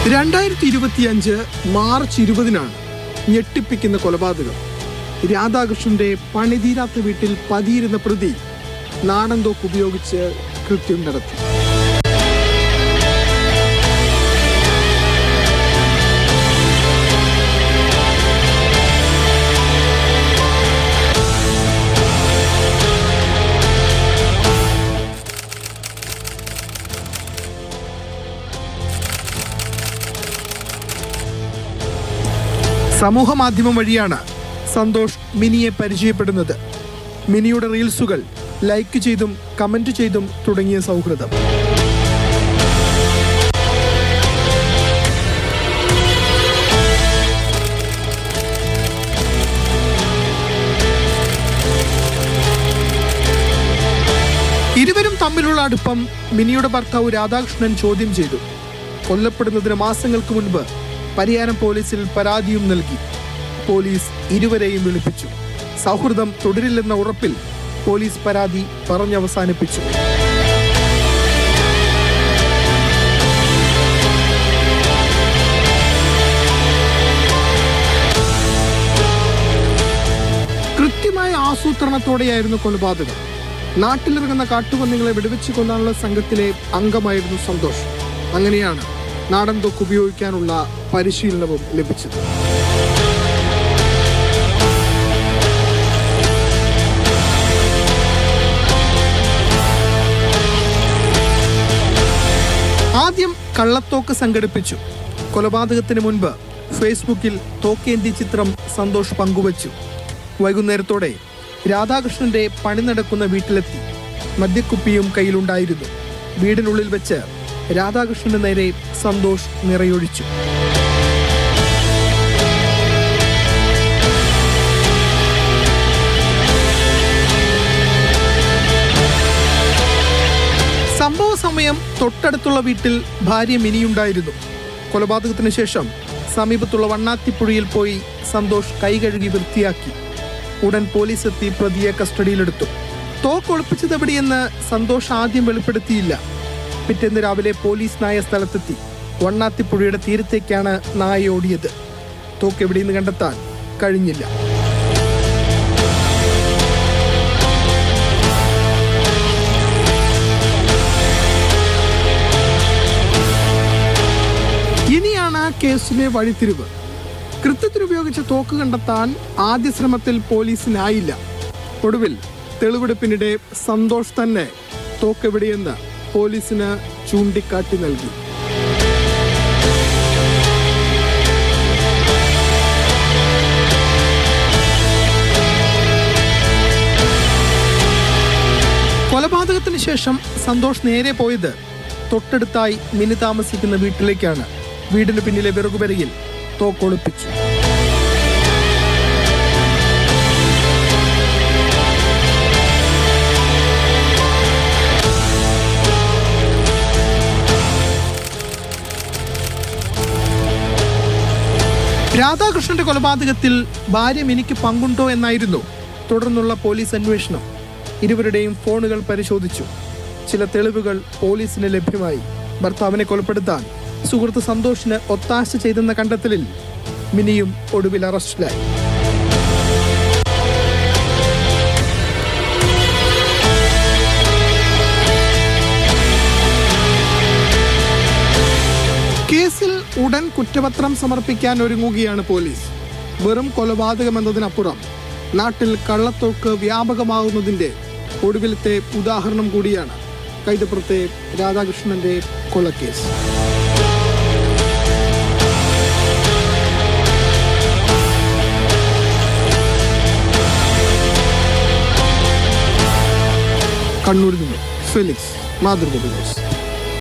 2025 March 20-നാണ് ഞെട്ടിപ്പിക്കുന്ന കൊലപാതകം. രാധാകൃഷ്ണന്റെ പണിതീരാത്ത വീട്ടിൽ പതിയിരുന്ന പ്രതി നാടൻ തോക്ക് ഉപയോഗിച്ച് കൃത്യം നടത്തി. സമൂഹ മാധ്യമം വഴിയാണ് സന്തോഷ് മിനിയെ പരിചയപ്പെടുന്നത്. മിനിയുടെ റീൽസുകൾ ലൈക്ക് ചെയ്തും കമന്റ് ചെയ്തും തുടങ്ങിയ സൗഹൃദം. ഇരുവരും തമ്മിലുള്ള അടുപ്പം മിനിയുടെ ഭർത്താവ് രാധാകൃഷ്ണൻ ചോദ്യം ചെയ്തു. കൊല്ലപ്പെടുന്നതിന് മാസങ്ങൾക്ക് മുൻപ് പരിയാരം പോലീസിൽ പരാതിയും നൽകി. പോലീസ് ഇരുവരെയും വിളിപ്പിച്ചു. സൗഹൃദം തുടരില്ലെന്ന ഉറപ്പിൽ പോലീസ് പരാതി പറഞ്ഞവസാനിപ്പിച്ചു. കൃത്യമായ ആസൂത്രണത്തോടെയായിരുന്നു കൊലപാതകം. നാട്ടിലിറങ്ങുന്ന കാട്ടുപന്നികളെ വെടിവെച്ച് കൊല്ലാനുള്ള സംഘത്തിലെ അംഗമായിരുന്നു സന്തോഷ്. അങ്ങനെയാണ് നാടൻ തോക്ക് ഉപയോഗിക്കാനുള്ള പരിശീലനവും ലഭിച്ചത്. ആദ്യം കള്ളത്തോക്ക് സംഘടിപ്പിച്ചു. കൊലപാതകത്തിന് മുൻപ് ഫേസ്ബുക്കിൽ തോക്കേന്തി ചിത്രം സന്തോഷ് പങ്കുവച്ചു. വൈകുന്നേരത്തോടെ രാധാകൃഷ്ണന്റെ പണി നടക്കുന്ന വീട്ടിലെത്തി. മദ്യക്കുപ്പിയും കയ്യിലുണ്ടായിരുന്നു. വീടിനുള്ളിൽ വെച്ച് രാധാകൃഷ്ണന്റെ നേരെ സന്തോഷ് നിറയൊഴിച്ചു. സംഭവ സമയം തൊട്ടടുത്തുള്ള വീട്ടിൽ ഭാര്യ മിനിയുണ്ടായിരുന്നു. കൊലപാതകത്തിന് ശേഷം സമീപത്തുള്ള വണ്ണാത്തിപ്പുഴയിൽ പോയി സന്തോഷ് കൈ കഴുകി വൃത്തിയാക്കി. ഉടൻ പോലീസ് എത്തി പ്രതിയെ കസ്റ്റഡിയിലെടുത്തു. തോക്ക് ഒളിപ്പിച്ചത് എവിടെയെന്ന് സന്തോഷ് ആദ്യം വെളിപ്പെടുത്തിയില്ല. പിറ്റേന്ന് രാവിലെ പോലീസ് നായ സ്ഥലത്തെത്തി. വണ്ണാത്തിപ്പുഴയുടെ തീരത്തേക്കാണ് നായ ഓടിയത്. തോക്ക് എവിടെയെന്ന് കണ്ടെത്താൻ കഴിഞ്ഞില്ല. ഇനിയാണ് കേസിലെ വഴിത്തിരിവ്. കൃത്യത്തിനുപയോഗിച്ച തോക്ക് കണ്ടെത്താൻ ആദ്യ ശ്രമത്തിൽ പോലീസിനായില്ല. ഒടുവിൽ തെളിവെടുപ്പിനിടെ സന്തോഷ് തന്നെ തോക്കെവിടെയെന്ന് പോലീസിന് ചൂണ്ടിക്കാട്ടി നൽകി. കൊലപാതകത്തിന് ശേഷം സന്തോഷ് നേരെ പോയത് തൊട്ടടുത്തായി മിനി താമസിക്കുന്ന വീട്ടിലേക്കാണ്. വീടിന് പിന്നിലെ വിറകുപരയിൽ തോക്കൊളിപ്പിച്ചു. രാധാകൃഷ്ണന്റെ കൊലപാതകത്തിൽ ഭാര്യ മിനിക്ക് പങ്കുണ്ടോ എന്നായിരുന്നു തുടർന്നുള്ള പോലീസ് അന്വേഷണം. ഇരുവരുടെയും ഫോണുകൾ പരിശോധിച്ചു. ചില തെളിവുകൾ പോലീസിന് ലഭ്യമായി. ഭർത്താവിനെ കൊലപ്പെടുത്താൻ സുഹൃത്ത് സന്തോഷിന് ഒത്താശ ചെയ്തെന്ന കണ്ടെത്തലിൽ മിനിയും ഒടുവിൽ അറസ്റ്റിലായി. കേസിൽ ഉടൻ കുറ്റപത്രം സമർപ്പിക്കാൻ ഒരുങ്ങുകയാണ് പോലീസ്. വെറും കൊലപാതകമെന്നതിനപ്പുറം നാട്ടിൽ കള്ളത്തോക്ക് വ്യാപകമാകുന്നതിന്റെ ഒടുവിലത്തെ ഉദാഹരണം കൂടിയാണ് കൈതപ്പുറത്തെ രാധാകൃഷ്ണന്റെ കൊലക്കേസ്. കണ്ണൂരിൽ നിന്ന് ഫെലിക്സ്, മാതൃഭൂമി ന്യൂസ്.